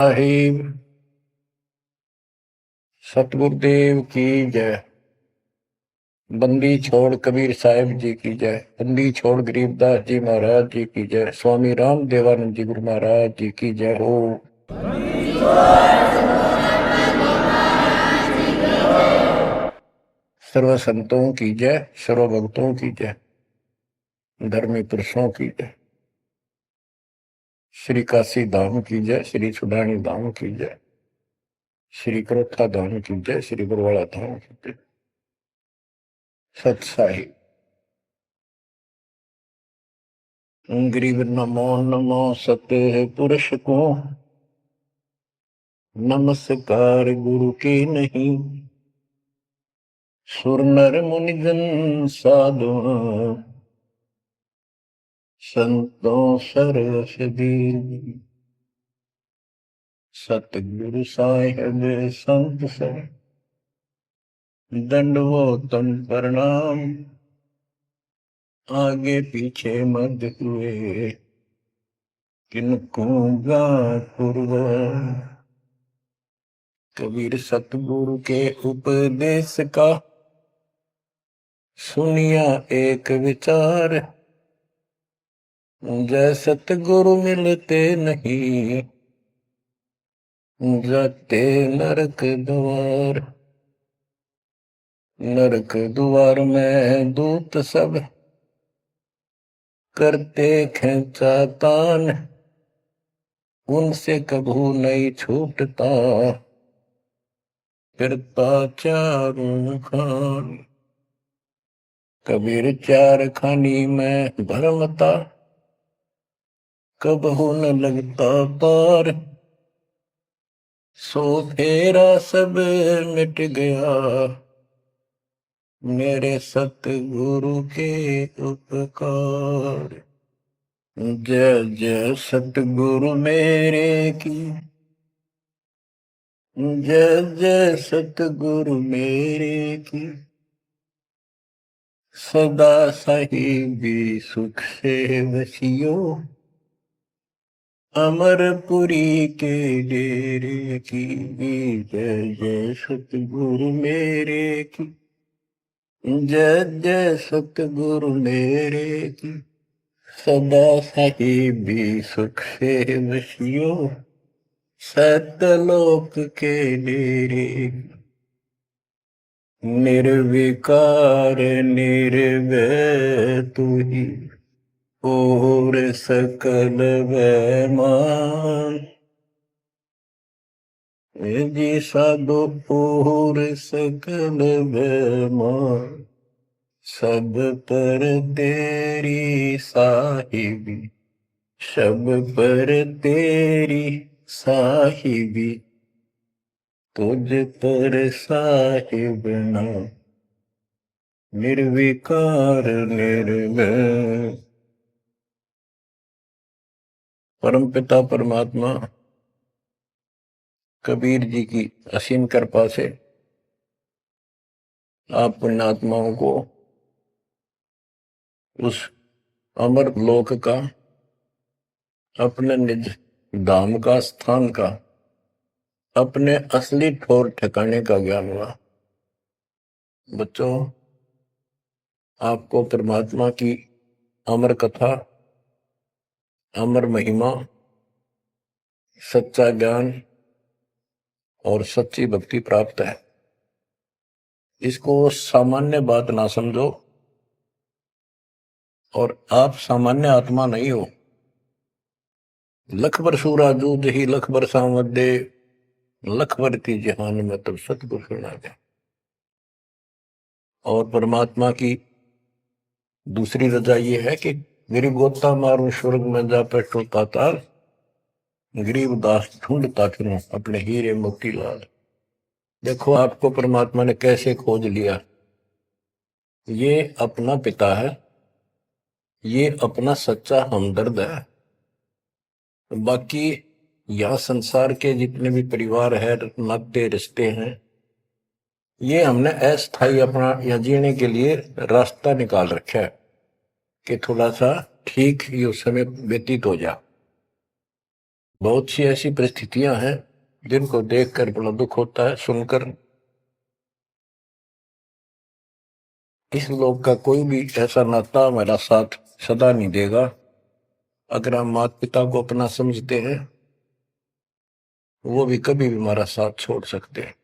साहिब सतगुरुदेव की जय। बंदी छोड़ कबीर साहिब जी की जय। बंदी छोड़ गरीबदास जी महाराज जी की जय। स्वामी राम देवानंद जी गुरु महाराज जी की जय हो। सर्व संतों की जय, सर्व भक्तों की जय, धर्मी पुरुषों की जय। श्री काशी धाम की जय, श्री सुडानी धाम की जय, श्री करोथा धाम की जय, श्री बरवाड़ा धाम की जय। सत साहिब गरीब नमो नमो सत्य पुरुष को, नमस्कार गुरु के नहीं। सुर नर मुनि जन साधु, संतों सरस दीन। सतगुरु साहिब संत सर, दंडवतन प्रणाम। आगे पीछे मत हुए, किनको गापुरवान। कबीर सतगुरु के उपदेश का सुनिया एक विचार। जय सतगुरु मिलते नहीं, जाते नरक द्वार। नरक द्वार में दूत सब करते खेचा तान। उनसे कभू नहीं छूटता, फिरता चारों खान। कबीर चार खानी में भरमता, कबहू न लगता पार। सो फेरा सब मिट गया, मेरे सतगुरु के उपकार। जय जय सतगुरु मेरे की, जय जय सतगुरु मेरे की। सदा साहिबी सुख से वसियो, अमरपुरी के डेरे की। जय जय सतगुरु मेरे की, जय जय सतगुरु मेरे की। सदा साहिबी सुख से वसियो, सतलोक के डेरे। निर्विकार निर्भय तू ही, और सकल वैमान। जी साधो और सकल वैमान। सब पर तेरी साहिबी, सब पर तेरी साहिबी। तुझ पर साहिब ना, निर्विकार निर्भय। परम पिता परमात्मा कबीर जी की असीम कृपा से आप पुण्यात्माओं को उस अमर लोक का, अपने निज धाम का, स्थान का, अपने असली ठोर ठिकाने का ज्ञान हुआ। बच्चों, आपको परमात्मा की अमर कथा, अमर महिमा, सच्चा ज्ञान और सच्ची भक्ति प्राप्त है। इसको सामान्य बात ना समझो, और आप सामान्य आत्मा नहीं हो। लख बर सूरा दूध ही लख बर सामत दे, लख बर की जहान में तब सतगुरु सुना दे। और परमात्मा की दूसरी रजा ये है कि गरीब गोता मारू स्वर्ग में जा बैठो पाताल। गरीब दास ढूंढता फिरूं अपने हीरे मोती लाल। देखो आपको परमात्मा ने कैसे खोज लिया। ये अपना पिता है, ये अपना सच्चा हमदर्द है। बाकी यह संसार के जितने भी परिवार है, नाते रिश्ते हैं, ये हमने अस्थायी अपना या जीने के लिए रास्ता निकाल रखा है कि थोड़ा सा ठीक ये समय व्यतीत हो जा। बहुत सी ऐसी परिस्थितियां हैं जिनको देखकर बड़ा दुख होता है सुनकर। इस लोक का कोई भी ऐसा नाता हमारा साथ सदा नहीं देगा। अगर हम माता पिता को अपना समझते हैं, वो भी कभी भी हमारा साथ छोड़ सकते हैं।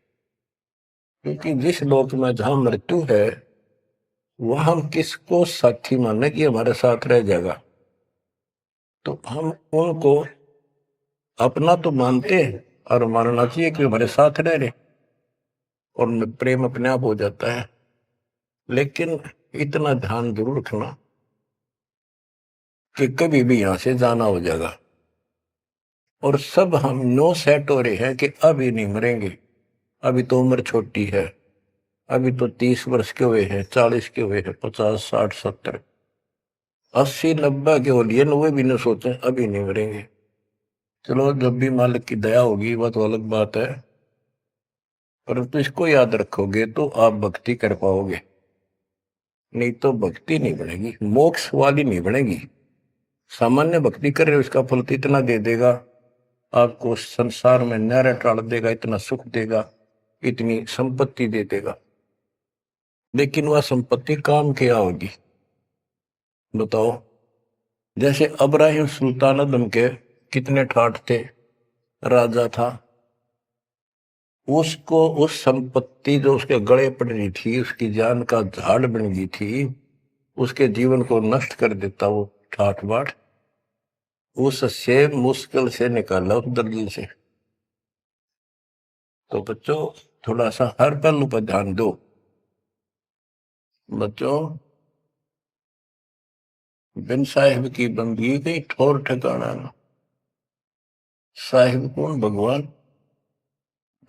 क्योंकि जिस लोक में जहां मृत्यु है, वह हम किसको साथी माने कि हमारे साथ रह जाएगा। तो हम उनको अपना तो मानते हैं और मानना चाहिए कि हमारे साथ रह रहे, और प्रेम अपने आप हो जाता है। लेकिन इतना ध्यान जरूर रखना कि कभी भी यहां से जाना हो जाएगा। और सब हम नो सेट हो रहे हैं कि अभी नहीं मरेंगे, अभी तो उम्र छोटी है, अभी तो 30 वर्ष के हुए हैं, 40 के हुए हैं, 50, 60, 70, 80, 90 के हो लिए, 90 भी न सोचे अभी नहीं मरेंगे। चलो जब भी मालिक की दया होगी वह तो अलग बात है, परंतु इसको याद रखोगे तो आप भक्ति कर पाओगे। नहीं तो भक्ति नहीं बनेगी, मोक्ष वाली नहीं बनेगी। सामान्य भक्ति कर रहे हो, इसका फल तो इतना दे देगा, आपको संसार में नहर टाल देगा, इतना सुख देगा, इतनी संपत्ति दे देगा। लेकिन वह संपत्ति काम क्या होगी बताओ। जैसे अब्राहिम सुल्तान अदम के कितने ठाठ थे, राजा था, उसको उस संपत्ति जो उसके गले पड़ रही थी, उसकी जान का झाड़ बन गई थी, उसके जीवन को नष्ट कर देता वो ठाठ बाट, उससे मुश्किल से निकाला उस दर्जन से। तो बच्चों थोड़ा सा हर पहलू पर ध्यान दो। बच्चों बिन साहिब की बंदगी कहीं ठोर ठिकाना ना। साहिब कौन? भगवान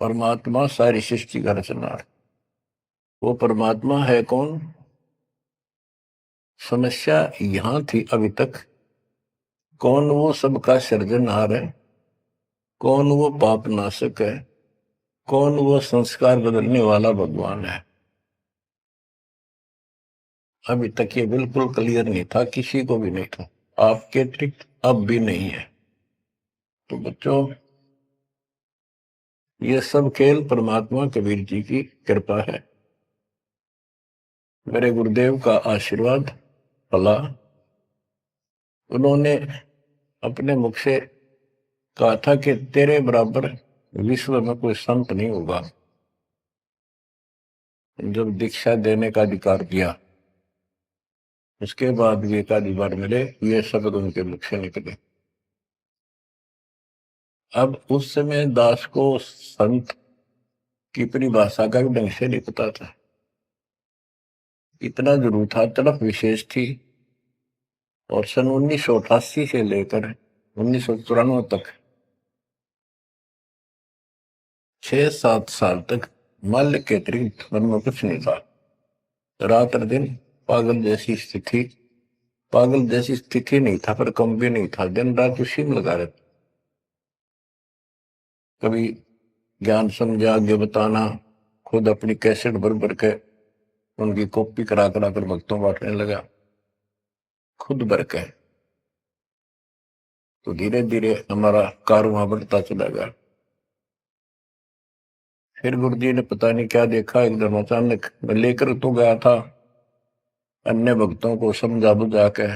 परमात्मा, सारी सृष्टि का रचना। वो परमात्मा है कौन? समस्या यहां थी अभी तक, कौन वो सबका सृजनहार है, कौन वो पाप नाशक है, कौन वो संस्कार बदलने वाला भगवान है। अभी तक ये बिल्कुल क्लियर नहीं था, किसी को भी नहीं था, आपके अतिरिक्त अब भी नहीं है। तो बच्चों ये सब खेल परमात्मा कबीर जी की कृपा है, मेरे गुरुदेव का आशीर्वाद फला। उन्होंने अपने मुख से कहा था कि तेरे बराबर विश्व में कोई संत नहीं होगा। जब दीक्षा देने का अधिकार दिया, उसके बाद भी एक आधी बार मिले, ये शब्द उनके मुख से निकले। अब उस समय दास को संत की परिभाषा का भी ढंग से नहीं पता था, इतना जरूर था, तड़प विशेष थी। और सन 1988 से लेकर 1994 तक 6-7 साल तक माल्य के अतिरिक्त मन में कुछ नहीं था। रात और दिन पागल जैसी स्थिति, पागल जैसी स्थिति नहीं था पर कम भी नहीं था, दिन रात उसी में लगा रहता। कभी ज्ञान समझा आगे बताना, खुद अपनी कैसेट भर भर के उनकी कॉपी करा करा कर भक्तों बांटने लगा, खुद भर के। तो धीरे धीरे हमारा कारवां बढ़ता चला गया। फिर गुरु जी ने पता नहीं क्या देखा, एकदम अचानक मैं लेकर तो गया था, अन्य भक्तों को समझा बुझा के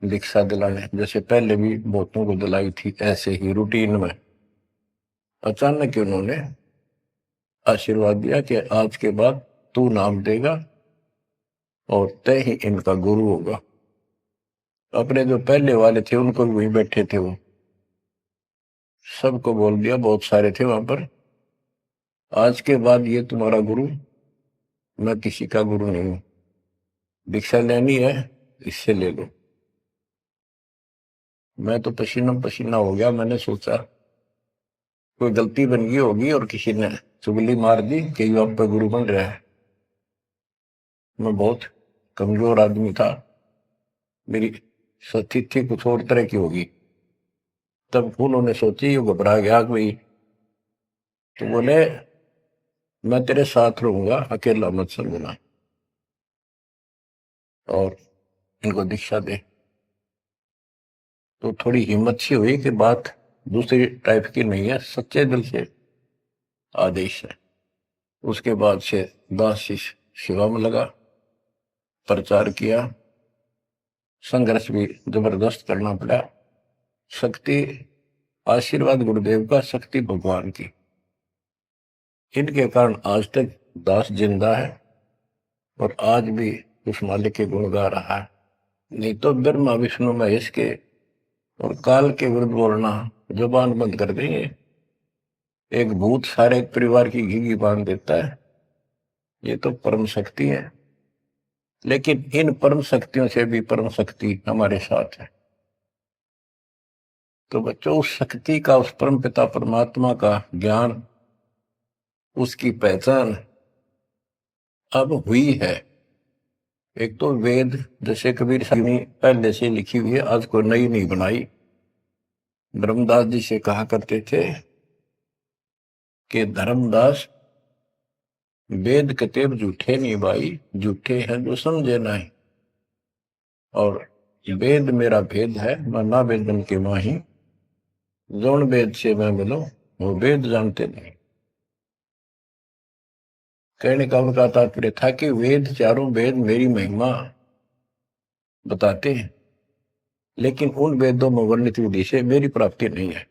दीक्षा दिलाने, जैसे पहले भी बहुतों को दिलाई थी, ऐसे ही रूटीन में। अचानक ही उन्होंने आशीर्वाद दिया कि आज के बाद तू नाम देगा और तय ही इनका गुरु होगा। अपने जो पहले वाले थे उनको भी वहीं बैठे थे, वो सबको बोल दिया, बहुत सारे थे वहां पर, आज के बाद ये तुम्हारा गुरु, मैं किसी का गुरु नहीं हूं, दीक्षा लेनी है इससे ले लो। मैं तो पसीना पसीना हो गया, मैंने सोचा कोई गलती बन गई होगी और किसी ने चुगली मार दी कि ये आप पे गुरु बन रहा है। मैं बहुत कमजोर आदमी था, मेरी स्थिति कुछ और तरह की होगी। तब उन्होंने सोची, ये घबरा गया कोई, तो बोले मैं तेरे साथ रहूंगा, अकेला मत समझना, और इनको दीक्षा दे। तो थोड़ी हिम्मत सी हुई कि बात दूसरी टाइप की नहीं है, सच्चे दिल से आदेश है। उसके बाद से दास शिष्य सेवा में लगा, प्रचार किया, संघर्ष भी जबरदस्त करना पड़ा। शक्ति आशीर्वाद गुरुदेव का, शक्ति भगवान की, इनके कारण आज तक दास जिंदा है और आज भी उस मालिक के गुण गा रहा है। नहीं तो ब्रह्मा विष्णु महेश के और काल के विरुद्ध बोलना जुबान बंद कर देंगे। एक भूत सारे परिवार की घी बांध देता है, ये तो परम शक्ति है। लेकिन इन परम शक्तियों से भी परम शक्ति हमारे साथ है। तो बच्चों, उस शक्ति का, उस परम पिता परमात्मा का ज्ञान, उसकी पहचान अब हुई है। एक तो वेद, जैसे कबीर साहब ने पहले से लिखी हुई है, आज कोई नई नहीं बनाई। ब्रह्मदास जी से कहा करते थे कि धर्मदास वेद कतेब झूठे नहीं भाई, झूठे हैं जो समझे नहीं। और वेद मेरा भेद है, मैं ना वेदन के माही, जौन वेद से मैं मिलो वो वेद जानते नहीं। कहने का उनका तात्पर्य था कि वेद, चारों वेद मेरी महिमा बताते हैं, लेकिन उन वेदों में वर्णित विधि से मेरी प्राप्ति नहीं है।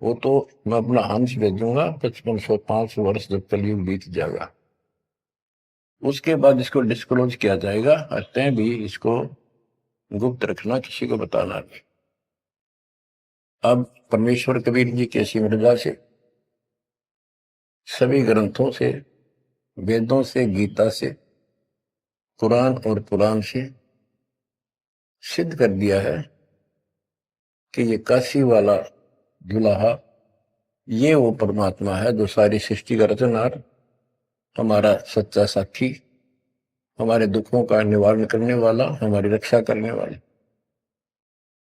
वो तो मैं अपना अंश भेजूंगा 5505 वर्ष जब कलयुग बीत जाएगा, उसके बाद इसको डिस्क्लोज किया जाएगा। तय भी इसको गुप्त रखना, किसी को बताना नहीं। अब परमेश्वर कबीर जी की ऐसी मृदा से, सभी ग्रंथों से, वेदों से, गीता से, कुरान और पुराण से सिद्ध कर दिया है कि ये काशी वाला दुल्हा, ये वो परमात्मा है जो सारी सृष्टि का रचनहार, हमारा सच्चा साथी, हमारे दुखों का निवारण करने वाला, हमारी रक्षा करने वाला।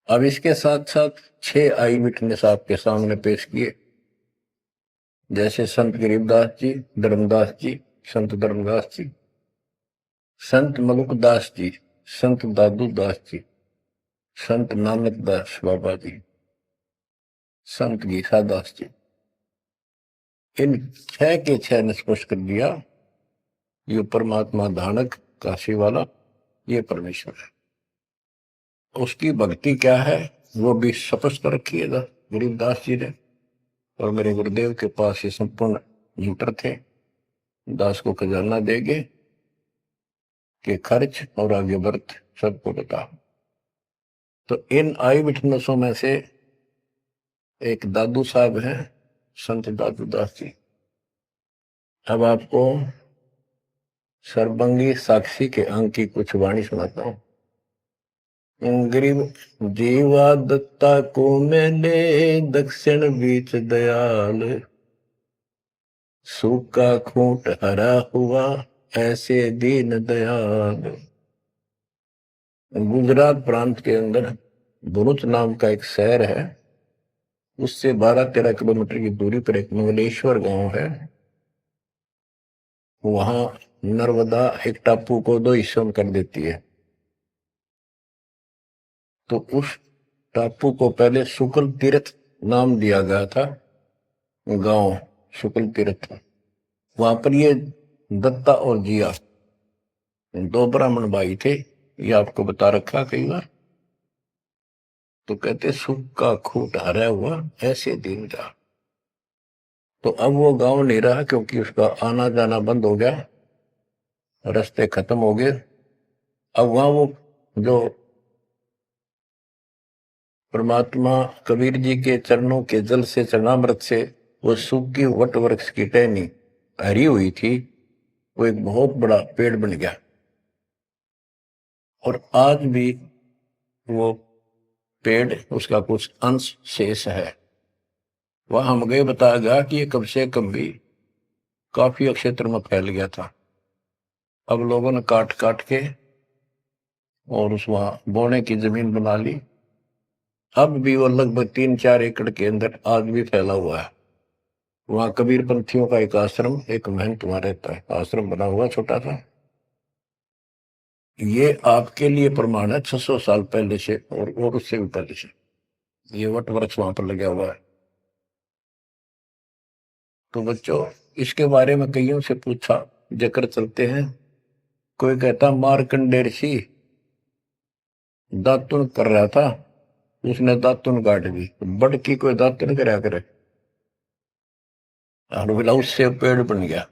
अब इसके साथ साथ 6 आई विटनेस आपके सामने पेश किए, जैसे संत गरीबदास जी, धर्मदास जी, संत धर्मदास जी, संत मलुकदास जी, संत दादू दास जी, संत नानक दास बाबा जी, संत गीसा दास जी। इन 6 के 6 ने स्पष्ट कर दिया, ये परमात्मा धानक काशी वाला, ये परमेश्वर है। उसकी भक्ति क्या है वो भी स्पष्ट कर रखिएगा गरीबदास जी ने। और मेरे गुरुदेव के पास ये संपूर्ण मीटर थे, दास को खजाना देंगे कि खर्च और आगे वर्त सबको बता। तो इन आई विटनेसों में से एक दादू साहब हैं, संत दादू दास जी। अब आपको सर्वंगी साक्षी के अंग की कुछ वाणी सुनाता हूं। गरीब जीवा दत्ता को मैंने दक्षिण बीच दयाल, सूखा खूंट हरा हुआ ऐसे दीन दयाल। गुजरात प्रांत के अंदर भरूच नाम का एक शहर है, उससे 12-13 किलोमीटर की दूरी पर एक मंगलेश्वर गांव है। वहां नर्मदा एक टापू को 2 हिस्सों में कर देती है। तो उस टापू को पहले शुक्ल तीर्थ नाम दिया गया था, गांव शुक्ल तीर्थ। वहां पर ये दत्ता और जिया 2 ब्राह्मण भाई थे, ये आपको बता रखा कई बार। तो कहते सुख का खूट हरा हुआ ऐसे दिन का। तो अब वो गांव नहीं रहा, क्योंकि उसका आना जाना बंद हो गया, रास्ते खत्म हो गए। अब वहां वो जो परमात्मा कबीर जी के चरणों के जल से, चरणामृत से वो सूखी वट वृक्ष की टहनी हरी हुई थी, वो एक बहुत बड़ा पेड़ बन गया। और आज भी वो पेड़, उसका कुछ अंश शेष है। वह हम गए, बताया गया कि ये कम से कम भी काफी क्षेत्र में फैल गया था। अब लोगों ने काट काट के और उस वहां बोने की जमीन बना ली। अब भी वो लगभग 3-4 एकड़ के अंदर आज भी फैला हुआ है। वहां कबीर पंथियों का एक आश्रम, एक महंत वहां रहता है, आश्रम बना हुआ छोटा सा। ये आपके लिए प्रमाण है 600 साल पहले से और उससे भी पहले से ये वट वृक्ष वहां पर लगा हुआ है। तो बच्चों इसके बारे में कईयों से पूछा, जकर चलते हैं। कोई कहता मार्कंडेय ऋषि दातुन कर रहा था, उसने दातुन काट दी। बड़ की कोई दातुन करया करे, और बोला उससे पेड़ बन गया।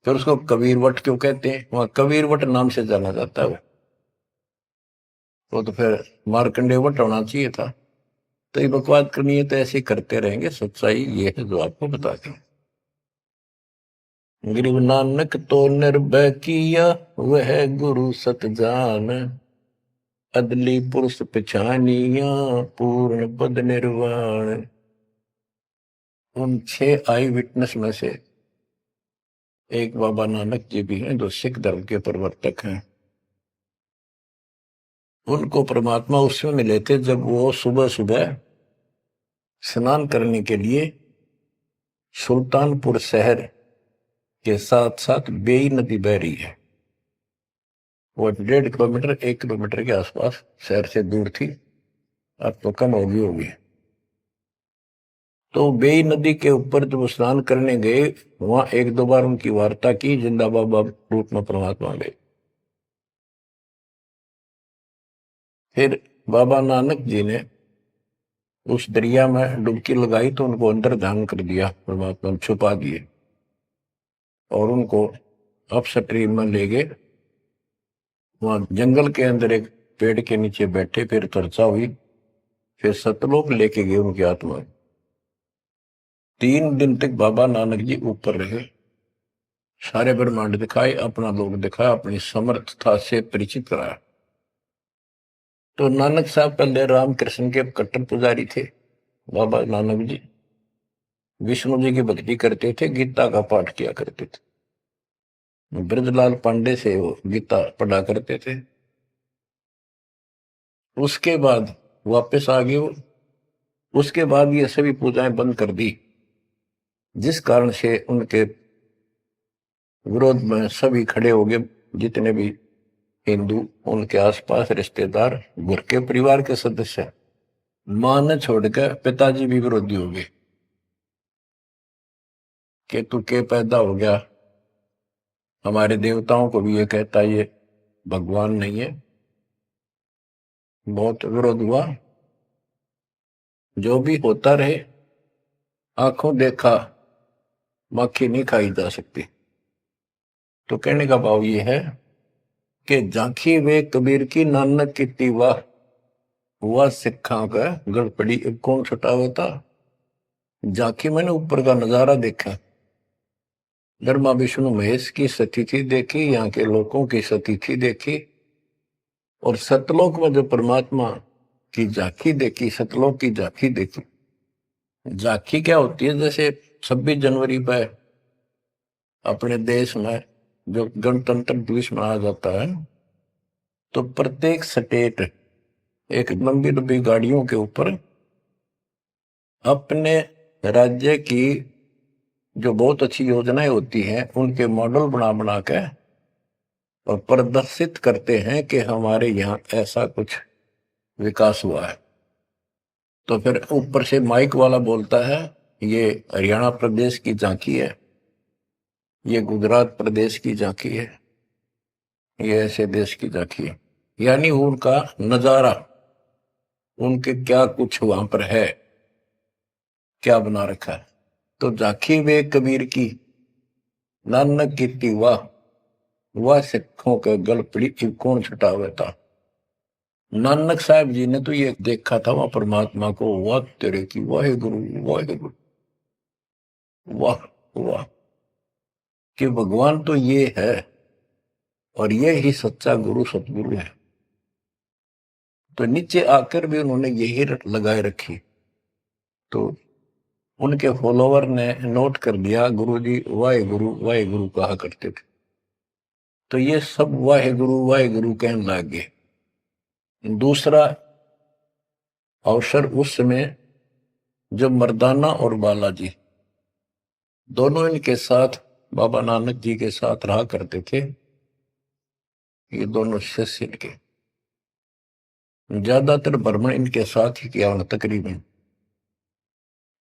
फिर उसको कबीर वट क्यों कहते हैं? वहां कबीर वट नाम से जाना जाता है वो तो फिर मार्कंडेय वट होना चाहिए था। तो ये बकवाद करनी है तो ऐसे करते रहेंगे। सच्चाई ये है जो आपको बताते हैं। गरीब नानक तो निर्भय किया, वह गुरु सत जान, अदली पुरुष पिछानिया, पूर्ण पद निर्वाण। उन 6 आई विटनेस में से एक बाबा नानक जी भी हैं, जो सिख धर्म के प्रवर्तक हैं। उनको परमात्मा उस समय मिले थे जब वो सुबह सुबह स्नान करने के लिए सुल्तानपुर शहर के साथ साथ बेई नदी बह रही है। वो 1.5 किलोमीटर 1 किलोमीटर के आसपास शहर से दूर थी, अब तो कम होगी। तो बेई नदी के ऊपर जब स्नान करने गए, वहां 1-2 बार उनकी वार्ता की, जिंदा बाबा रूप में परमात्मा गए। फिर बाबा नानक जी ने उस दरिया में डुबकी लगाई तो उनको अंदर ध्यान कर दिया, परमात्मा ने छुपा दिए और उनको अपस्ट्रीम में ले गए। वहां जंगल के अंदर एक पेड़ के नीचे बैठे, फिर चर्चा हुई, फिर सतलोक लेके गए उनकी आत्मा। 3 दिन तक बाबा नानक जी ऊपर रहे, सारे ब्रह्मांड दिखाए, अपना लोक दिखाया, अपनी समर्थता से परिचित कराया। तो नानक साहब पहले रामकृष्ण के कट्टर पुजारी थे। बाबा नानक जी विष्णु जी की भक्ति करते थे, गीता का पाठ किया करते थे। ब्रजलाल पांडे से वो गीता पढ़ा करते थे। उसके बाद वापस आ गए वो। उसके बाद ये सभी पूजाएं बंद कर दी, जिस कारण से उनके विरोध में सभी खड़े हो गए, जितने भी हिंदू, उनके आसपास रिश्तेदार, घर के परिवार के सदस्य। मां ने छोड़कर पिताजी भी विरोधी हो गए कि तू के पैदा हो गया, हमारे देवताओं को भी ये कहता ये भगवान नहीं है। बहुत विरोध हुआ। जो भी होता रहे, आंखों देखा मक्खी नहीं खाई जा सकती। तो कहने का भाव ये है कि झांकी वे कबीर की नानक की वाह, हुआ सिखा का गड़पड़ी कौन छुटावा था। झांकी मैंने ऊपर का नजारा देखा, ब्रह्मा विष्णु महेश की स्थिति देखी, यहाँ के लोगों की स्थिति देखी, और सतलोक में जो परमात्मा की झांकी देखी, सतलोक की झांकी देखी। झांकी क्या होती है? जैसे 26 जनवरी पर अपने देश में जो गणतंत्र दिवस मनाया जाता है, तो प्रत्येक स्टेट एक लंबी लंबी गाड़ियों के ऊपर अपने राज्य की जो बहुत अच्छी योजनाएं होती हैं, उनके मॉडल बना बना के और प्रदर्शित करते हैं कि हमारे यहाँ ऐसा कुछ विकास हुआ है। तो फिर ऊपर से माइक वाला बोलता है ये हरियाणा प्रदेश की झांकी है, ये गुजरात प्रदेश की झांकी है, ये ऐसे देश की झांकी है। यानी उनका नजारा, उनके क्या कुछ वहां पर है, क्या बना रखा है। तो झांकी वे कबीर की नानक की वाह, वह सिखों के गल पड़ी कौन छुटावे था। नानक साहब जी ने तो ये देखा था वहां परमात्मा को, वाह तेरे की वाहे गुरु वाहे गुरु, वाह वाह, कि भगवान तो ये है और ये ही सच्चा गुरु सतगुरु है। तो नीचे आकर भी उन्होंने यही रट लगाए रखी। तो उनके फॉलोवर ने नोट कर लिया, गुरु जी वाहे गुरु कहा करते थे। तो ये सब वाहे गुरु कहने लग गए। दूसरा अवसर उस समय जब मर्दाना और बालाजी दोनों इनके साथ बाबा नानक जी के साथ रहा करते थे, ये दोनों शिष्य इनके, ज्यादातर भ्रमण इनके साथ ही किया उन्होंने तकरीबन।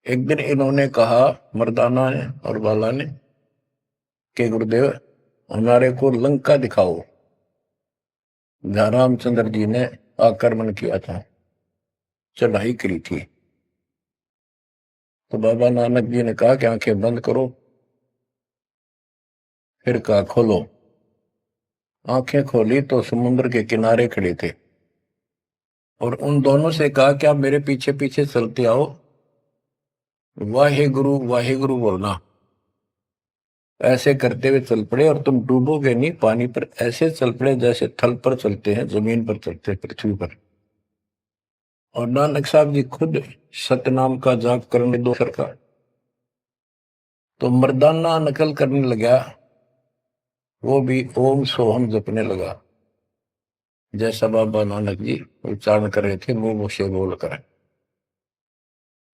एक दिन इन्होंने कहा, मर्दाना ने और बाला ने, कि गुरुदेव हमारे को लंका दिखाओ, जहां रामचंद्र जी ने आक्रमण किया था, चढ़ाई करी थी। तो बाबा नानक जी ने कहा कि आंखें बंद करो, फिर कहा खोलो। आंखें खोली तो समुद्र के किनारे खड़े थे, और उन दोनों से कहा कि आप मेरे पीछे पीछे चलते आओ, वाहे गुरु बोलना। ऐसे करते हुए चल पड़े, और तुम डूबोगे नहीं, पानी पर ऐसे चल पड़े जैसे थल पर चलते हैं, जमीन पर चलते हैं, पृथ्वी पर। और नानक साहब जी खुद सतनाम का जाप करने दो सरकार, तो मर्दाना नकल करने लगा, वो भी ओम सोहम जपने लगा, जैसा बाबा नानक जी उच्चारण कर रहे थे मुंह से बोल कर।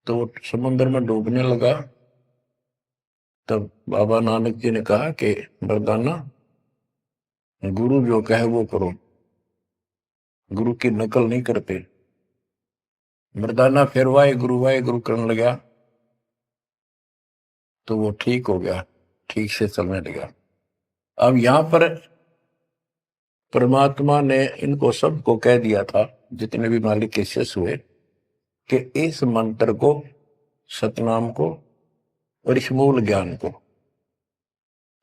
तो वो समुद्र में डूबने लगा। तब बाबा नानक जी ने कहा कि मर्दाना, गुरु जो कहे वो करो, गुरु की नकल नहीं करते। मर्दाना फिर वाहे गुरु करने लगा, तो वो ठीक हो गया, ठीक से चलने लगा। अब यहां पर परमात्मा ने इनको सबको कह दिया था, जितने भी मालिक के शिष्य हुए, कि इस मंत्र को, सतनाम को और इस मूल ज्ञान को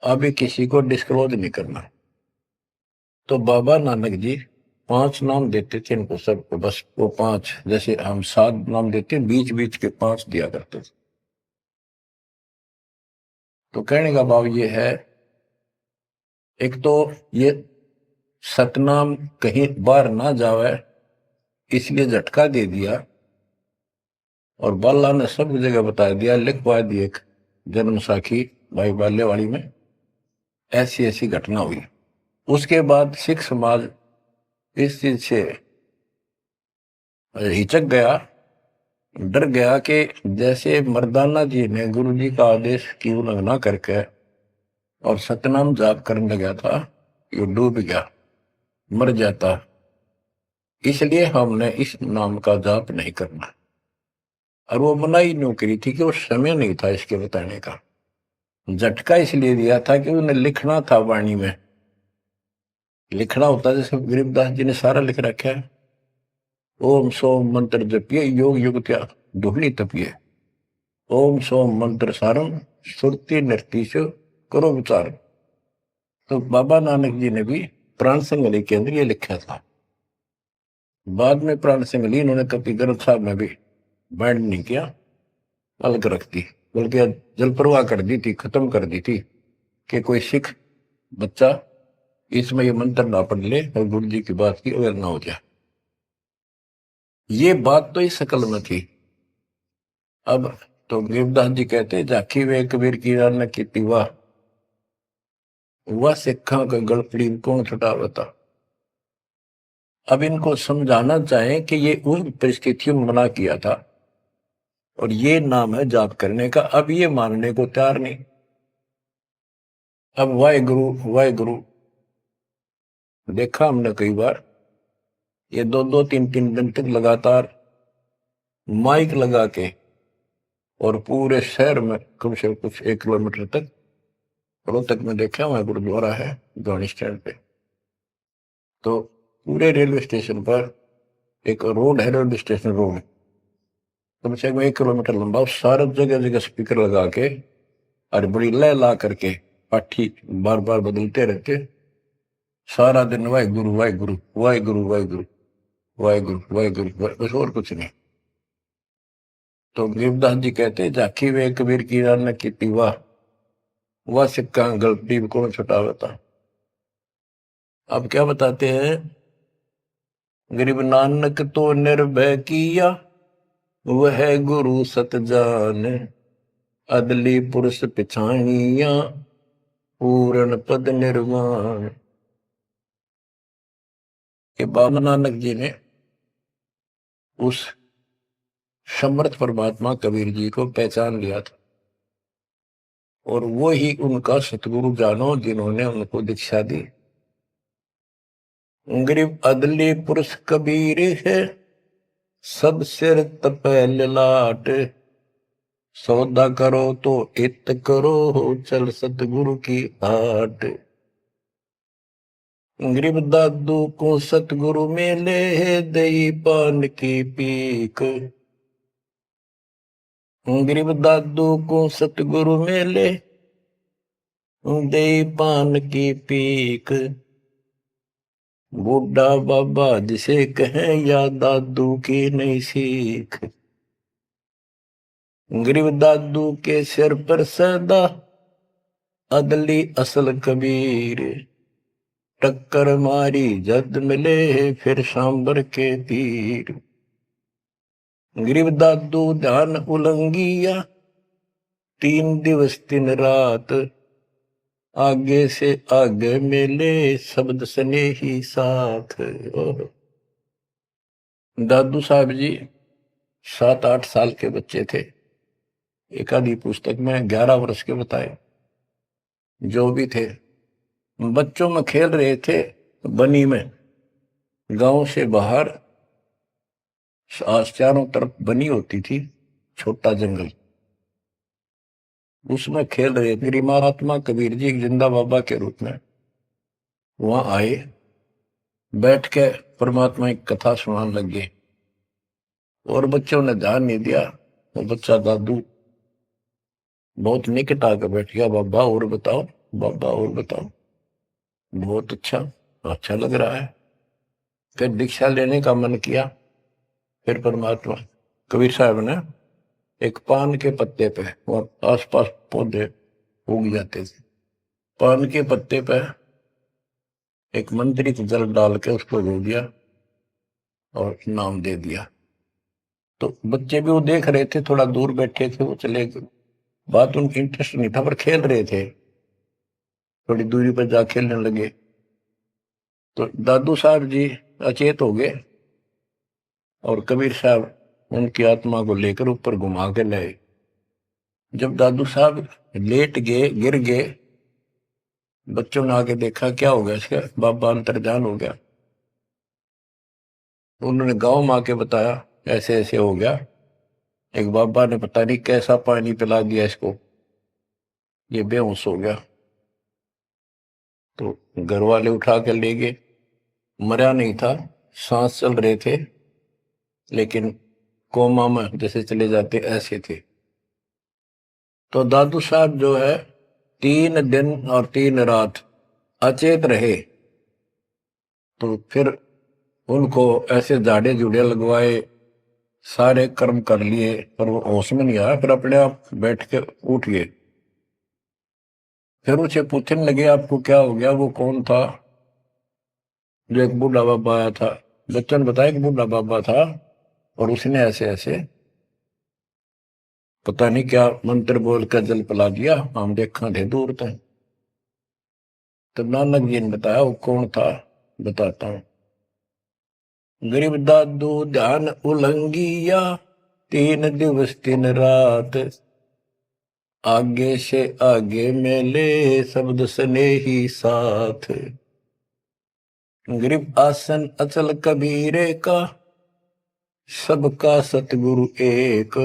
अभी किसी को डिस्क्लोज नहीं करना। तो बाबा नानक जी 5 नाम देते थे इनको सबको, बस वो 5, जैसे हम 7 नाम देते, बीच बीच के 5 दिया करते थे। तो कहने का भाव ये है, एक तो ये सतनाम कहीं बाहर ना जावे, इसलिए झटका दे दिया, और बाला ने सब जगह बता दिया, लिखवा दी एक जन्म साखी भाई बाल्यवाड़ी में, ऐसी ऐसी घटना हुई। उसके बाद सिख समाज इस चीज से हिचक गया, डर गया कि जैसे मर्दाना जी ने गुरु जी का आदेश की उल्लंघना करके और सतनाम जाप करने लगा था, ये डूब गया, मर जाता, इसलिए हमने इस नाम का जाप नहीं करना। और वो मनाही नहीं करी थी कि वो समय नहीं था इसके बताने का। झटका इसलिए दिया था कि उन्हें लिखना था, वाणी में लिखना होता, जैसे गरीबदास जी ने सारा लिख रखा है, ओम सोम मंत्र जपिए, योग युग त्या दुहनी तपिए, ओम सोम मंत्र सारम, सुरति नृतीश करो विचार। तो बाबा नानक जी ने भी प्राण संगली के अंदर ये लिखा था। बाद में प्राण संगली इन्होंने कभी ग्रंथ साहब में भी बैंड नहीं किया, अलग रख दी, बल्कि जल प्रवाह कर दी थी, खत्म कर दी थी, कि कोई सिख बच्चा इसमें ये मंत्र ना पढ़ ले और गुरु जी की बात की अवेयर ना हो जाए। ये बात तो इस शकल में थी। अब तो गरीबदास जी कहते, झाकी वे कबीर की रान की तिवा, वह सिखा का गड़पड़ी कौन छुटावता। अब इनको समझाना चाहें कि ये उस परिस्थितियों में मना किया था, और ये नाम है जाप करने का। अब ये मानने को तैयार नहीं। अब वाहे गुरु देखा हमने कई बार, ये 2-2 3-3 दिन तक लगातार माइक लगा के, और पूरे शहर में कम से कम कुछ 1 किलोमीटर तक, रोहतक में देखा, वहां गुरुद्वारा है गाड़ी स्टैंड पे, तो पूरे रेलवे स्टेशन पर एक रोड है, रेलवे स्टेशन रोड, कम से कम 1 किलोमीटर लंबा, सारे जगह जगह स्पीकर लगा के और बड़ी लय ला करके पाठी बार बार बदलते रहते, सारा दिन वाहे गुरु वाहे गुरु वाहे गुरु वाहे गुरु वाहे गुरु वाहे गुरु, बस और कुछ नहीं। तो गरीबदास जी कहते, झाकी वे कबीर की रान की वाह, वह सिक्का गलती कौन छुटावता। अब क्या बताते हैं, गरीब नानक तो निर्भय किया, वह गुरु सत जान, अदली पुरुष पिछानिया, पूर्ण पद निर्वाण। के बाबा नानक जी ने उस समर्थ परमात्मा कबीर जी को पहचान लिया था, और वो ही उनका सतगुरु जानो, जिन्होंने उनको दीक्षा दी। गरीब अदली पुरुष कबीर है, सब सिर तपे ललाट। सौदा करो तो इत करो, चल सतगुरु की आट। गरीब दादू को सतगुरु मेले, दही पान की पीक। गरीब दादू को सतगुरु मेले, दही पान की पीक। बूढ़ा बाबा जिसे कहें, या दादू की नई सीख। गरीब दादू के सिर पर सदा, अदली असल कबीर। टक्कर मारी जद मिले, फिर सांबर के तीर। गरीब दादू ध्यान उलंगिया, 3 दिवस 3 रात। आगे से आगे मिले, शब्द सने ही साथ। दादू साहब जी 7-8 साल के बच्चे थे। एक आधी पुस्तक में 11 वर्ष के बताए। जो भी थे, बच्चों में खेल रहे थे बनी में। गांव से बाहर चारों तरफ बनी होती थी, छोटा जंगल, उसमें खेल रहे। मेरी महात्मा कबीर जी जिंदा बाबा के रूप में वहां आए, बैठ के परमात्मा की कथा सुनाने लगे। और बच्चों ने ध्यान नहीं दिया। तो बच्चा दादू बहुत निकट आकर बैठ गया। बाबा और बताओ, बाबा और बताओ। बहुत अच्छा लग रहा है। फिर दीक्षा लेने का मन किया। फिर परमात्मा कबीर साहब ने एक पान के पत्ते पे, और आसपास पौधे उग जाते थे, पान के पत्ते पे एक मंत्रित जल डाल के उसको धो दिया और नाम दे दिया। तो बच्चे भी वो देख रहे थे, थोड़ा दूर बैठे थे, वो चले गए। बात उनकी इंटरेस्ट नहीं था, पर खेल रहे थे। थोड़ी दूरी पर जा खेलने लगे। तो दादू साहब जी अचेत हो गए और कबीर साहब उनकी आत्मा को लेकर ऊपर घुमा के लाए। जब दादू साहब लेट गए, गिर गए, बच्चों ने आके देखा क्या हो गया इसका, बाबा अंतर्जान हो गया। उन्होंने गांव में आके बताया ऐसे ऐसे हो गया। एक बाबा ने पता नहीं कैसा पानी पिला दिया इसको, ये बेहोश हो गया। तो घर वाले उठा कर ले गए। मरा नहीं था, सांस चल रहे थे, लेकिन कोमा में जैसे चले जाते ऐसे थे। तो दादू साहब जो है 3 दिन और 3 रात अचेत रहे। तो फिर उनको ऐसे झाड़े जुड़े लगवाए, सारे कर्म कर लिए, पर वो होश में नहीं आया। फिर अपने आप बैठ के उठ गए। फिर उसे पूछने लगे आपको क्या हो गया। वो कौन था? जो एक बूढ़ा बाबा आया था। बच्चन बताया कि बूढ़ा बाबा था और उसने ऐसे ऐसे पता नहीं क्या मंत्र बोल कर जल पिला दिया, हम देखा थे दूर थे। तो नानक जी ने बताया वो कौन था, बताता हूं। गरीब दादू ध्यान उलंगिया, 3 दिवस 3 रात। आगे से आगे मेले, शब्द सने ही साथ। गरीब आसन अचल कबीरे का, सबका सतगुरु एक।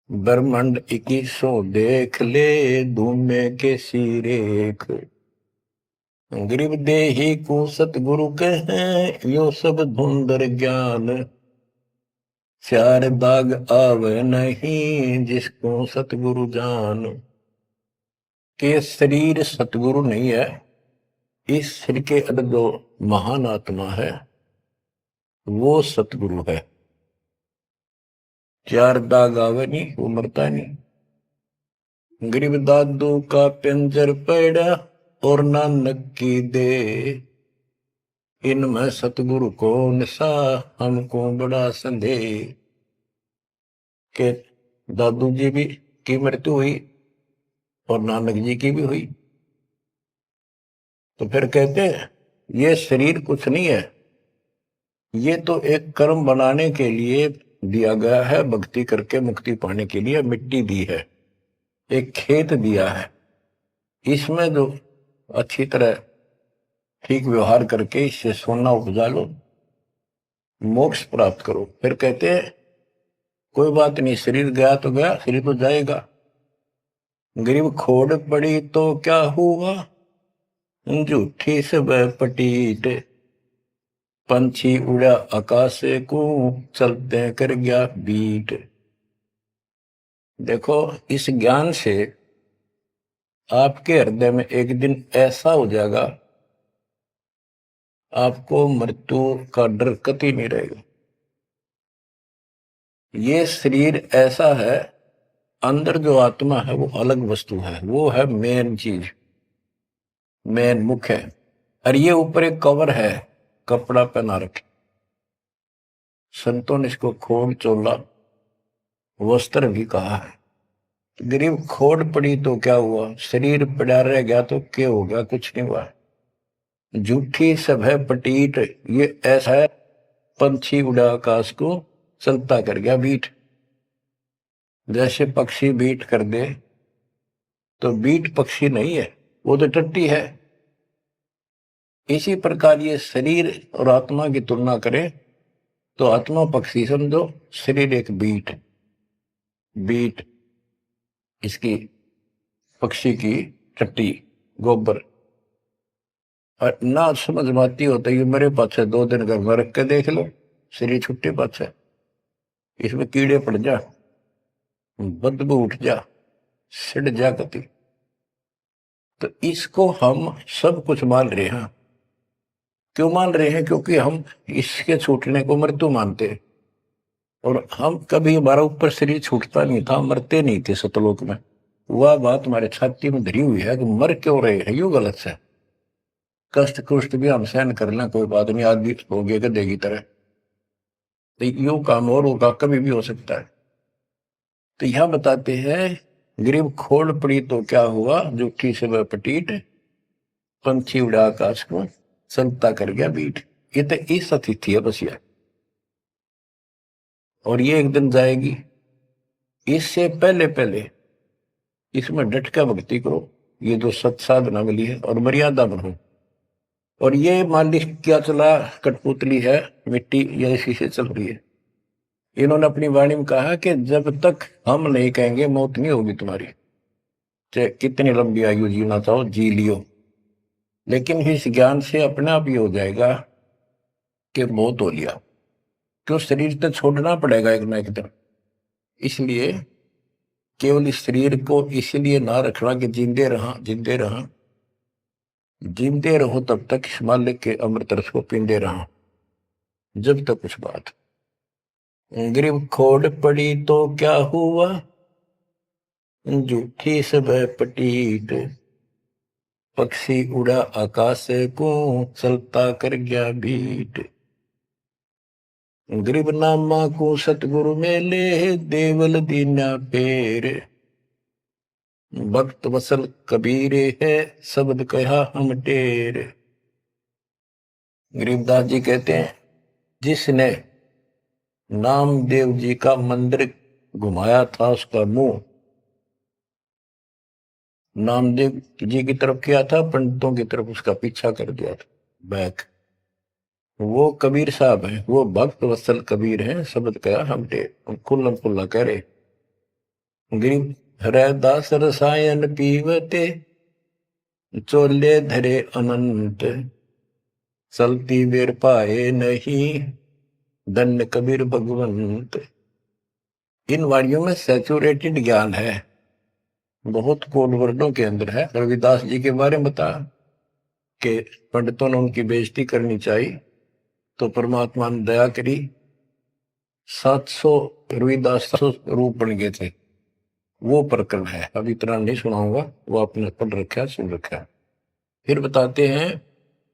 ब्रह्मांड 2100 देख ले, धूमे के सिरेख। गरीब देही को सतगुरु कहें, यो सब धुंधर ज्ञान। 4 दाग आवे नहीं, जिसको सतगुरु जान। के शरीर सतगुरु नहीं है, इस शरीर के अंदर जो महान आत्मा है वो सतगुरु है। 4 दाग आवे नहीं, वो मरता नहीं। गरीब दादू का पिंजर पड़ा, और नानक की दे। इनमें सतगुरु को निशा, हमको बड़ा संदेह। के दादू जी भी की मृत्यु हुई और नानक जी की भी हुई। तो फिर कहते हैं ये शरीर कुछ नहीं है, ये तो एक कर्म बनाने के लिए दिया गया है, भक्ति करके मुक्ति पाने के लिए मिट्टी दी है, एक खेत दिया है। इसमें जो अच्छी तरह ठीक व्यवहार करके इससे सोना उपजा लो, मोक्ष प्राप्त करो। फिर कहते हैं कोई बात नहीं, शरीर गया तो गया, शरीर तो जाएगा। गरीब खोड़ पड़ी तो क्या हुआ, झूठी सब पटीट, पंछी उड़ा आकाश को, चलते कर गया बीट। देखो, इस ज्ञान से आपके हृदय में एक दिन ऐसा हो जाएगा, आपको मृत्यु का डर कतई नहीं रहेगा। ये शरीर ऐसा है, अंदर जो आत्मा है वो अलग वस्तु है, वो है मेन चीज, मेन मुख्य है। और ये ऊपर एक कवर है, कपड़ा पहना रखे। संतों ने इसको खोड़ चोला वस्त्र भी कहा है। गरीब खोड़ पड़ी तो क्या हुआ, शरीर पड़ा रह गया तो क्या हो गया, कुछ नहीं हुआ। झूठी सब है पटीट, ये ऐसा है पंछी उड़ा आकाश को, चलता कर गया बीट। जैसे पक्षी बीट कर दे तो बीट पक्षी नहीं है, वो तो टट्टी है। इसी प्रकार ये शरीर और आत्मा की तुलना करें तो आत्मा पक्षी समझो, शरीर एक बीट, बीट इसकी पक्षी की टट्टी, गोबर। और ना समझ में आती होता है, मेरे पास 2 दिन घर में रख के देख लो, शरीर छुट्टी पास है, इसमें कीड़े पड़ जा, बदबू उठ जा, सिड़ जा गति। तो इसको हम सब कुछ मान रहे हैं। क्यों मान रहे हैं, क्योंकि हम इसके छूटने को मृत्यु मानते हैं। और हम कभी, हमारा ऊपर शरीर छूटता नहीं था, मरते नहीं थे सतलोक में। वह बात हमारे छाती में धरी हुई है कि मर क्यों रहे हैं, यू गलत है। कष्ट कुष्ट भी हम सहन कर लें, कोई बात नहीं, आदमी हो गया गधे की तरह, तो यू काम और होगा, कभी भी हो सकता है। तो यह बताते हैं गरीब खोड़ पड़ी तो क्या हुआ, जूठी से वह पटीट, पंछी उड़ा आकाश को, चलता कर गया बीट। ये तो इस अतिथि है बस यह, और ये एक दिन जाएगी। इससे पहले पहले इसमें डट कर भक्ति करो, ये जो सत साधना मिली है, और मर्यादा बनो। और ये मान ली क्या चला, कठपुतली है, मिट्टी ये इसी से चल रही है। इन्होंने अपनी वाणी में कहा कि जब तक हम नहीं कहेंगे मौत नहीं होगी तुम्हारी, चाहे कितनी लंबी आयु जीना चाहो जी लियो। लेकिन इस ज्ञान से अपने आप ही हो जाएगा कि मौत हो लिया, क्यों शरीर तो छोड़ना पड़ेगा एक ना एक दिन। इसलिए केवल इस शरीर को इसलिए ना रखना कि जिंदे रहा, जिंदे रहा, जिंदे रहो तब तक इस मालिक के अमृत रस को पींदे रहा, जब तक कुछ बात। गरीब खोड़ पड़ी तो क्या हुआ, जूठी सब पटीट, पक्षी उड़ा आकाश को, चलता कर गया भीट। गरीब नामा को सतगुरु मेले, देवल दीना पेर, भक्त वसल कबीरे है, शब्द कहा हम टेर। गरीबदास जी कहते हैं जिसने नामदेव जी का मंदिर घुमाया था, उसका मुंह नामदेव जी की तरफ किया था, पंडितों की तरफ उसका पीछा कर दिया था, बैक। वो कबीर साहब हैं, वो भक्त वत्सल कबीर हैं, शब्द कहा हम टेर, खुल्लम खुल्ला कह रहे। गरीब हरदास रसायन पीवते, चोले धरे अनंत, चलती बेर पाए नहीं, धन्य कबीर भगवंत। इन वाणियों में सैचुरेटेड ज्ञान है, बहुत कोड वर्डों के अंदर है। रविदास जी के बारे में बता कि पंडितों ने उनकी बेइज्जती करनी चाहिए तो परमात्मा ने दया करी, 700 रविदास 700 रूप बन गए थे। वो प्रकरण है, अब इतना नहीं सुनाऊंगा, वो आपने पढ़ रखा है, सुन रखा है। फिर बताते हैं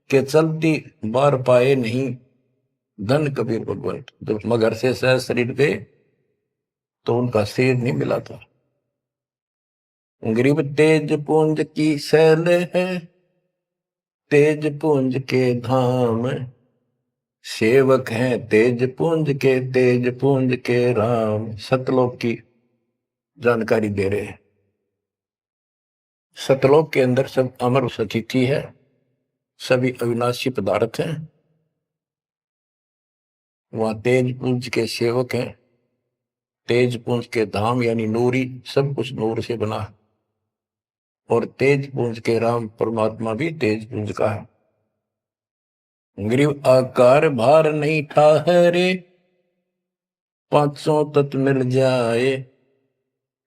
कि चलती बार पाए नहीं, धन कबीर भगवंत। जब मगर से सह शरीर पे तो उनका शरीर नहीं मिला था। गरीब तेज पुंज की शैल है, तेज पुंज के धाम, सेवक हैं तेज पुंज के, तेज पुंज के राम। सतलोक की जानकारी दे रहे हैं। सतलोक के अंदर सब अमर सतिथि है, सभी अविनाशी पदार्थ हैं। वहां तेज पुंज के सेवक हैं, तेज पुंज के धाम यानी नूरी, सब कुछ नूर से बना है। और तेज पुंज के राम परमात्मा भी तेज पुंज का है। ग्रीव आकार भार नहीं ठहरे, पांचों तत्व मिल जाए,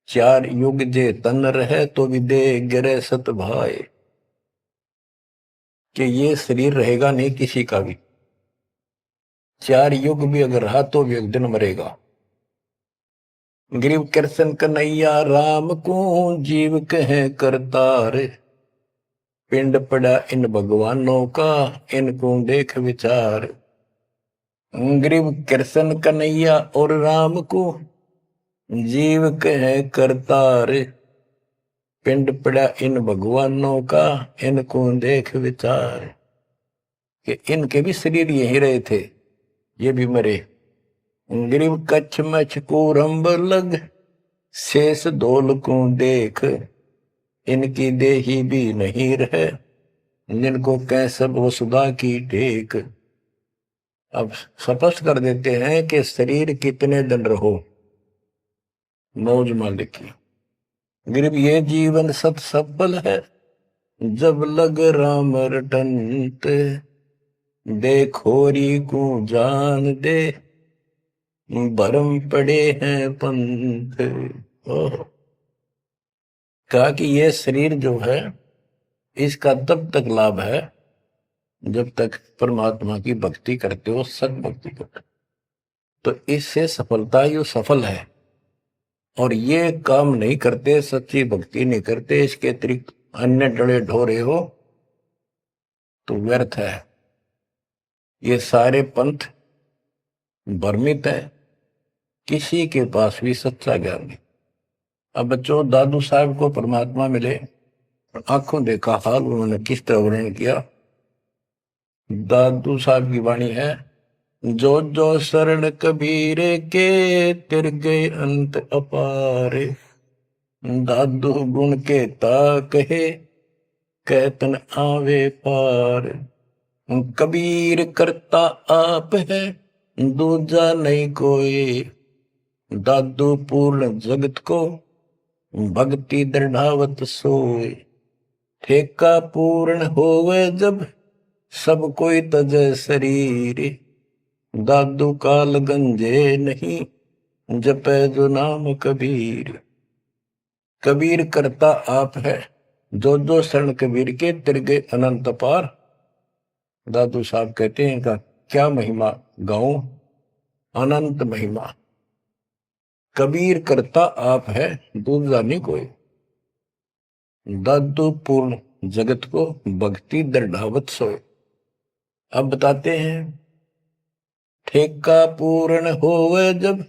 चार युग जे तन रहे तो विदे गिरे सत भाए। कि ये शरीर रहेगा नहीं किसी का भी, चार युग भी अगर रहा तो भी एक दिन मरेगा। ग्रीव कृष्ण कन्हैया राम को जीव कहे करतार, पिंड पड़ा इन भगवानों का इनको देख विचार। ग्रीव कृष्ण कन्हैया और राम को जीव कहे करतार, पिंड पड़ा इन भगवानों का इनको देख विचार। कि इनके भी शरीर यही रहे थे, ये भी मरे। ग्रीव कच्छ मछ को रंब लग, शेष धोल को देख, इनकी देही भी नहीं रहे, जिनको कह सब वसुधा की टेक। अब स्पष्ट कर देते हैं कि शरीर कितने दिन रहो, मौज मालिक की। ग्रीव ये जीवन सत सफल है, जब लग राम रटंत, देखोरी को जान दे, भरम पड़े हैं पंथ। कहा कि यह शरीर जो है इसका तब तक लाभ है जब तक परमात्मा की भक्ति करते हो, सत भक्ति करते हो, तो इससे सफलता यो सफल है। और ये काम नहीं करते, सच्ची भक्ति नहीं करते, इसके अतिरिक्त अन्य डले ढोरे हो तो व्यर्थ है। ये सारे पंथ भ्रमित है, किसी के पास भी सच्चा ज्ञान नहीं। अब बच्चों, दादू साहब को परमात्मा मिले, आंखों देखा हाल उन्होंने किस तरह वर्णन किया। दादू साहब की वाणी है, जो जो शरण कबीर के, तिर गए अंत अपारे, दादू गुण के ता कहे, कहतन आवे पार। कबीर करता आप है, दूजा नहीं कोई, दादू पूर्ण जगत को, भक्ति दृढ़ावत सोए। ठेका पूर्ण होवे जब, सब कोई तजे शरीर, दादू काल गंजे नहीं, जपे जो नाम कबीर। कबीर करता आप है, जो जो शरण कबीर के तिर गए अनंत पार। दादू साहब कहते हैं इनका क्या महिमा गाऊं, अनंत महिमा। कबीर करता आप है, दूसरा नहीं कोई, दादू पूर्ण जगत को, भक्ति दृढ़ावत सोए। अब बताते हैं, ठेका पूर्ण होवे जब,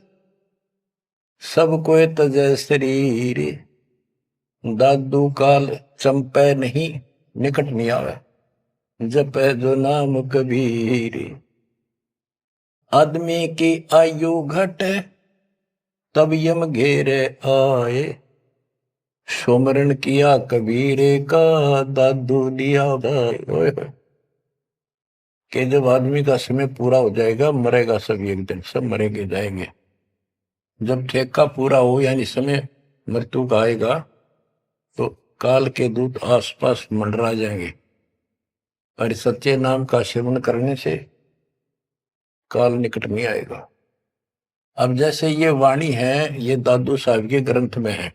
सब कोई तजय शरीर, दादू काल चंपे नहीं, निकट नहीं आवे, जपे जो नाम कबीर। आदमी की आयु घटे, तब यम घेरे आए, सुमरण किया कबीरे का, दादू दिया भाई। कि जब आदमी का समय पूरा हो जाएगा, मरेगा सब एक दिन, सब मरेंगे जाएंगे। जब ठेका पूरा हो यानी समय मृत्यु का आएगा, तो काल के दूत आसपास मंडरा जाएंगे। और सच्चे नाम का सेवन करने से काल निकट नहीं आएगा। अब जैसे ये वाणी है, ये दादू साहब के ग्रंथ में है,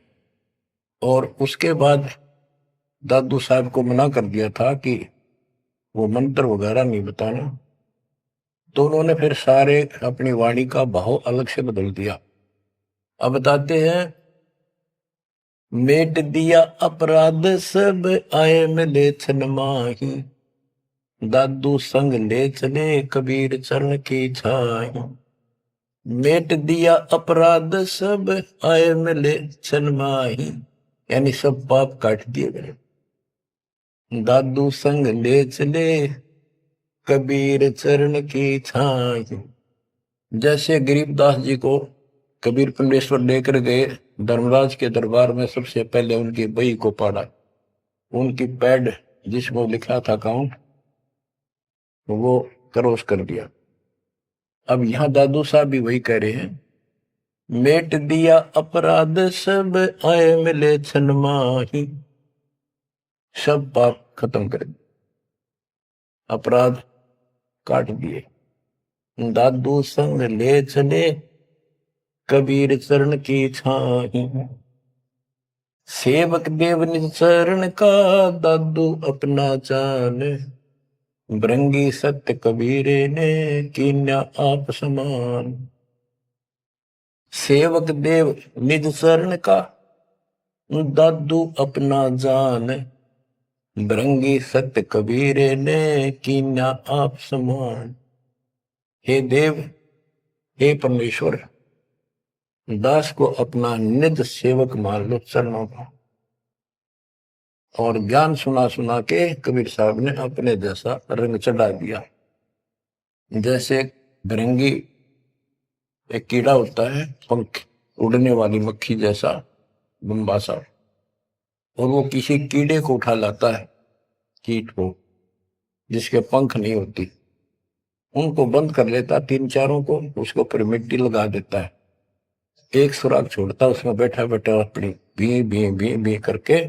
और उसके बाद दादू साहब को मना कर दिया था कि वो मंत्र वगैरह नहीं बताना, तो उन्होंने फिर सारे अपनी वाणी का भाव अलग से बदल दिया। अब बताते हैं, मेट दिया अपराध सब, आए मिले छन माही, दादू संग ले चले कबीर चरण की छाई। मेट दिया अपराध सब, आए मिले छन माही, यानी सब पाप काट दिए गए। दादू संग ले चले कबीर चरण की छाई। जैसे गरीबदास जी को कबीर पंडेश्वर लेकर गए धर्मराज के दरबार में, सबसे पहले उनकी बही को पढ़ा, उनकी पैड जिसमें लिखा था काउंट, वो क्रॉस कर दिया। अब यहां दादू साहब भी वही कह रहे हैं, मेट दिया अपराध सब आए मिले छन माही, सब पाप खत्म कर दिए, अपराध काट दिए। दादू संग ले चले कबीर चरण की छाही, सेवक देव निज चरण का दादू अपना जान, भृंगी सत्य कबीरे ने कीन्या आप समान। सेवक देव निज चरण का दादू अपना जान, भृंगी सत्य कबीरे ने कीन्या आप समान। हे देव, हे परमेश्वर, दास को अपना निज सेवक मान लो चरणों का। और ज्ञान सुना सुना के कबीर साहब ने अपने जैसा रंग चढ़ा दिया। जैसे भृंगी एक कीड़ा होता है, पंख उड़ने वाली मक्खी जैसा बम्बासा, और वो किसी कीड़े को उठा लाता है, कीट को जिसके पंख नहीं होती, उनको बंद कर लेता, तीन चारों को, उसके ऊपर मिट्टी लगा देता है, एक सुराग छोड़ता, उसमें बैठा बैठा अपनी भी भी भी भी करके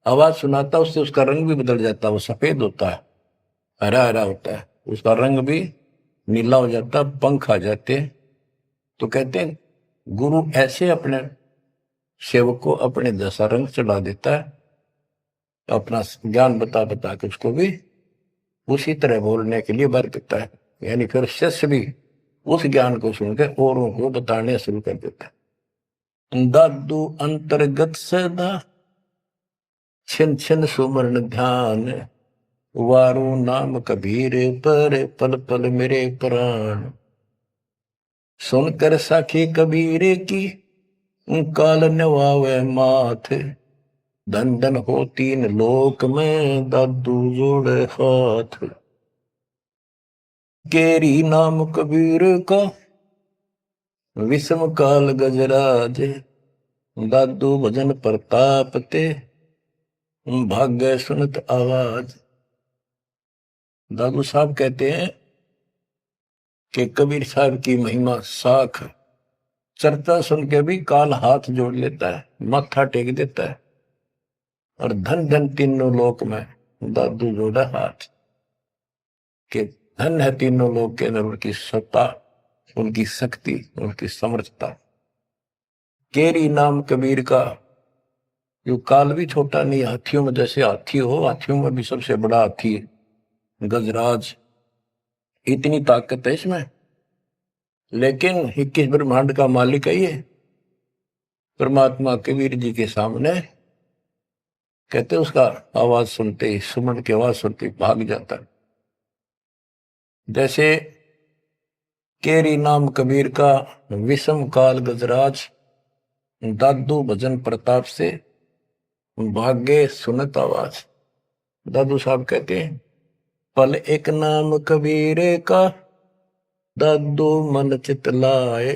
आवाज सुनाता, उससे उसका रंग भी बदल जाता, वो सफेद होता है, हरा हरा होता है, उसका रंग भी नीला हो जाता, पंख आ जाते। तो कहते हैं गुरु ऐसे अपने सेवक को अपने जैसा रंग चढ़ा देता है, अपना ज्ञान बता बता के उसको भी उसी तरह बोलने के लिए बर देता है। यानी फिर शिष्य भी उस ज्ञान को सुनकर औरों को बताने शुरू कर देता है। दादू अंतर्गत सदा छिन छिन सुमरण ध्यान, वारू नाम कबीर पर पल पल मेरे प्राण। सुनकर साखी कबीर की काल नवावे माथ, धन धन हो तीन लोक में दादू जोड़े हाथ। केरी नाम कबीर का विषम काल गजराज, दादू भजन प्रताप ते भाग्य सुनत आवाज। दादू साहब कहते हैं कि कबीर साहब की महिमा साख, चर्चा सुन के भी काल हाथ जोड़ लेता है, माथा टेक देता है, और धन धन तीनों लोक में दादू जोड़ा हाथ। के धन है तीनों लोक के अंदर उनकी सत्ता, उनकी शक्ति, उनकी समर्थता। केरी नाम कबीर का, जो काल भी छोटा नहीं, हाथियों में जैसे हाथी हो, हाथियों में भी सबसे बड़ा हाथी है गजराज, इतनी ताकत है इसमें। लेकिन 21 ब्रह्मांड का मालिक है ये परमात्मा, कबीर जी के सामने कहते उसका आवाज सुनते ही, सुमन की आवाज सुनते ही भाग जाता है। जैसे केरी नाम कबीर का विषम काल गजराज, दादू भजन प्रताप से भाग्य सुनत आवाज। दादू साहब कहते हैं पल एक नाम कबीर का, दादू मन चित लाए,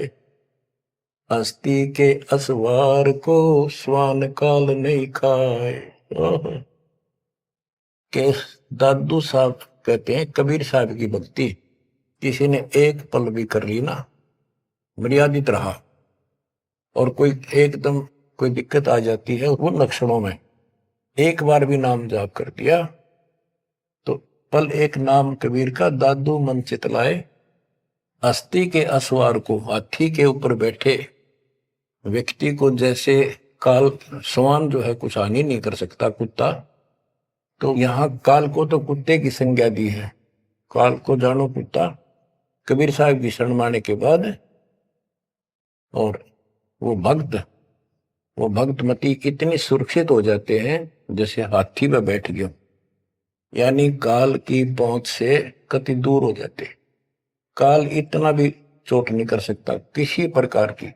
हस्ती के असवार को स्वान काल नहीं खाए। के दादू साहब कहते हैं कबीर साहब की भक्ति किसी ने एक पल भी कर ली ना, मर्यादित रहा, और कोई एकदम कोई दिक्कत आ जाती है वो लक्षणों में, एक बार भी नाम जाप कर दिया तो पल एक नाम कबीर का, दादू मन चितलाए, हस्ती के असवार को, हाथी के ऊपर बैठे व्यक्ति को जैसे काल, स्वान जो है कुछ हानि नहीं कर सकता, कुत्ता, तो यहां काल को तो कुत्ते की संज्ञा दी है, काल को जानो कुत्ता। कबीर साहब की शरण माने के बाद और वो भक्तमती इतने सुरक्षित हो जाते हैं जैसे हाथी में बैठ गए, यानी काल की पहुंच से कति दूर हो जाते। काल इतना भी चोट नहीं कर सकता किसी प्रकार की,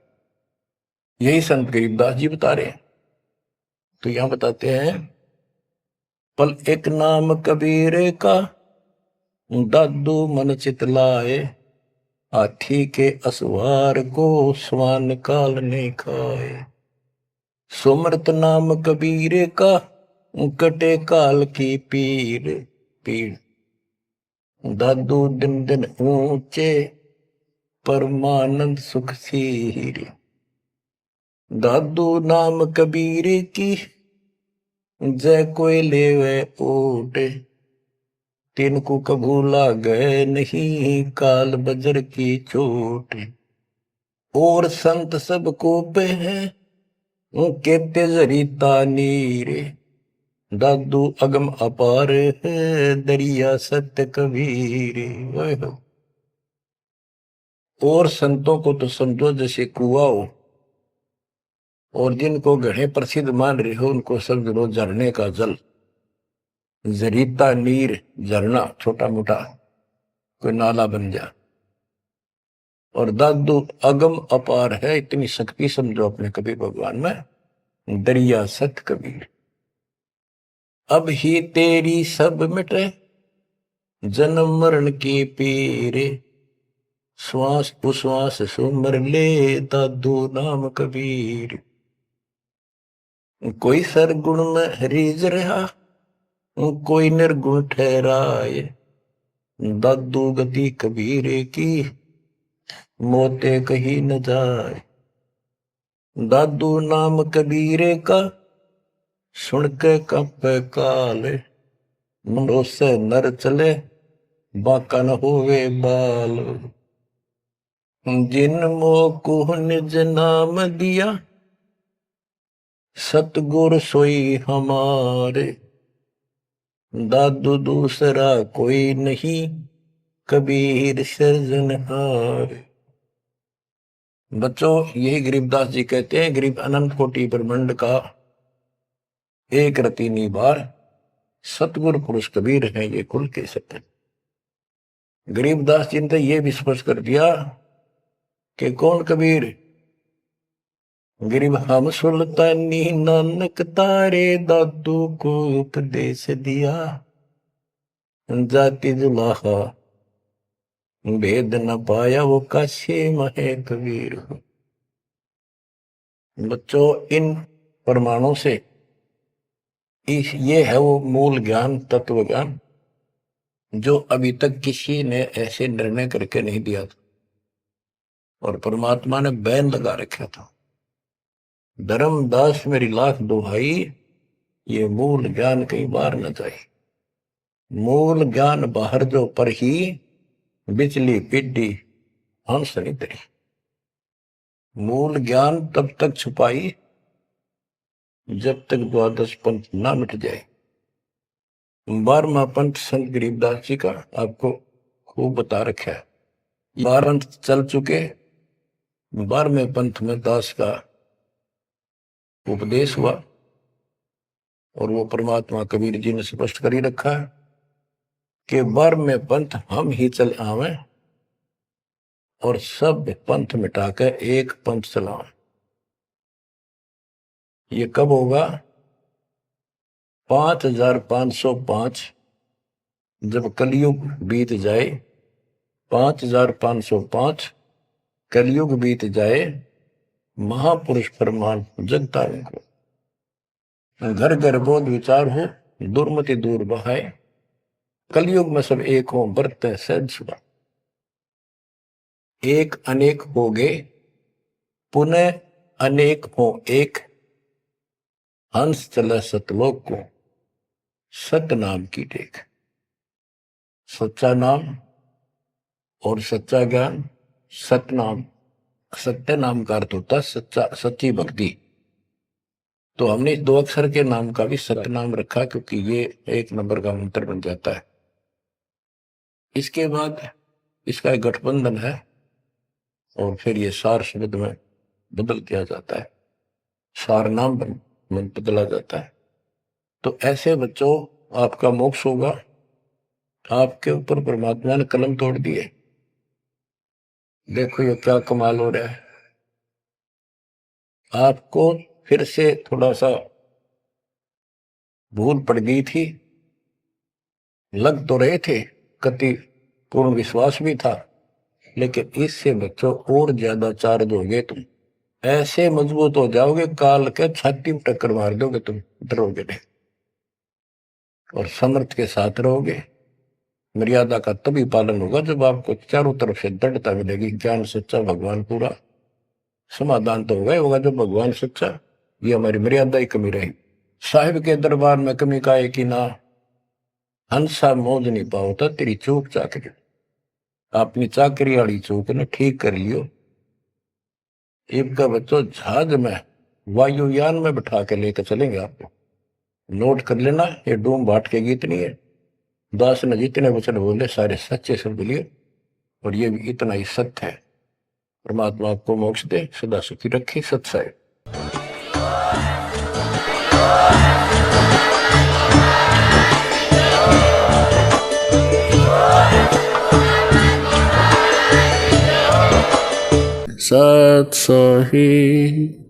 यही संत गरीबदास जी बता रहे हैं। तो यहां बताते हैं पल एक नाम कबीर का, दादू मन चितलाए, हाथी के असवार को स्वान काल ने खाए। सुमरत नाम कबीर का, कटे काल की पीर। दादू दिन दिन ऊंचे परमानंद सुख सीर। दादू नाम कबीर की जय कोई लेवे ओट। तिनको कभू लागे नहीं काल बजर की चोट। और संत सब को पे है कहते जरीता नीर। दादू अगम अपार है दरिया सत्य कबीर। और संतों को तो समझो जैसे कुआं हो, और जिनको घड़े प्रसिद्ध मान रहे हो उनको समझ लो झरने का जल। जरीता नीर झरना छोटा मोटा कोई नाला बन जा। और दादू अगम अपार है, इतनी शक्ति समझो अपने कबीर भगवान में। दरिया सत कबीर अब ही तेरी सब मिटे जन्म मरण के पीरे। श्वास उश्वास सुमर ले दादू नाम कबीर। कोई सरगुण में रीझ रहा कोई निर्गुण ठहराए। दादू गति कबीर की मोते कहीं न जाए। दादू नाम कबीर का सुन के कंपे काल। मुंडो से नर चले बाका न होवे बाल। जिन मोको निज नाम दिया सतगुर सोई हमारे। दादू दूसरा कोई नहीं कबीर सृजनहार। बच्चों यही गरीबदास जी कहते हैं, गरीब अनंत कोटि ब्रह्मांड का एक रति निबार सतगुरु पुरुष कबीर है ये खुल के सत्य। गरीबदास जी ने ये भी स्पष्ट कर दिया कि कौन कबीर। गरीब हम सुल्तानी नानक तारे दादू को उपदेश दिया। जाति जुलाहा भेद न पाया वो काशी महे कबीर। बच्चों इन प्रमाणों से ये है वो मूल ज्ञान तत्व ज्ञान जो अभी तक किसी ने ऐसे निर्णय करके नहीं दिया था और परमात्मा ने बैन लगा रखा था। धर्मदास मेरी लाख दुहाई ये मूल ज्ञान कई बार न जाए। मूल ज्ञान बाहर जो पर ही बिचली पिड्डी हंस नहीं तरी। मूल ज्ञान तब तक छुपाई जब तक द्वादश पंथ ना मिट जाए। 12वां पंथ संत गरीबदास जी का आपको खूब बता रखा है। 12 पंथ चल चुके, 12वें पंथ में दास का उपदेश हुआ और वो परमात्मा कबीर जी ने स्पष्ट कर ही रखा है कि 12वें पंथ हम ही चल आवे और सब पंथ मिटाकर एक पंथ चलाओ। ये कब होगा? 5505 जब कलयुग बीत जाए। 5505 कलयुग बीत जाए, महापुरुष परमान जगता को घर घर बोध विचार हो, दुर्मति दूर बहाए। कलयुग में सब एक हो बरते सहज सुबह। एक अनेक हो गए पुनः अनेक हो एक। हंस चला सतलोक को सत नाम की टेक। सच्चा नाम और सच्चा ज्ञान। सत नाम, सत्य नाम का अर्थ होता सच्चा, सच्ची भक्ति। तो हमने 2 अक्षर के नाम का भी सत्य नाम रखा क्योंकि ये 1 नंबर का मंत्र बन जाता है। इसके बाद इसका एक गठबंधन है और फिर ये सार शब्द में बदल दिया जाता है, सार नाम में बदला जाता है। तो ऐसे बच्चों आपका मोक्ष होगा। आपके ऊपर परमात्मा ने कलम तोड़ दिए। देखो ये क्या कमाल हो रहा है। आपको फिर से थोड़ा सा भूल पड़ गई थी, लग तो रहे थे, कति पूर्ण विश्वास भी था, लेकिन इससे बच्चों और ज्यादा चार्ज हो गए तुम। ऐसे मजबूत हो जाओगे काल के छाती में टक्कर मार दोगे तुम, डरोगे नहीं और समर्थ के साथ रहोगे। मर्यादा का तभी पालन होगा जब आपको चारों तरफ से दृढ़ता मिलेगी। ज्ञान सच्चा, भगवान पूरा, समाधान तो होगा ही होगा जब भगवान सच्चा। ये हमारी मर्यादा ही कमी रही। साहिब के दरबार में कमी का है कि ना, हंसा मौज नहीं पाओ तेरी चूक चाकरी, अपनी चाकरी वाली चूक ने ठीक कर लियो। एक का बच्चों जहाज में वायुयान में बिठा के लेकर चलेंगे आपको। नोट कर लेना, ये डूम भाट के गीत नहीं है। दास ने जितने वचन बोले सारे सच्चे शब्द लिए, और ये भी इतना ही सत्य है। परमात्मा आपको मोक्ष दे, सदा सुखी रखे। सत्य सत साहिब।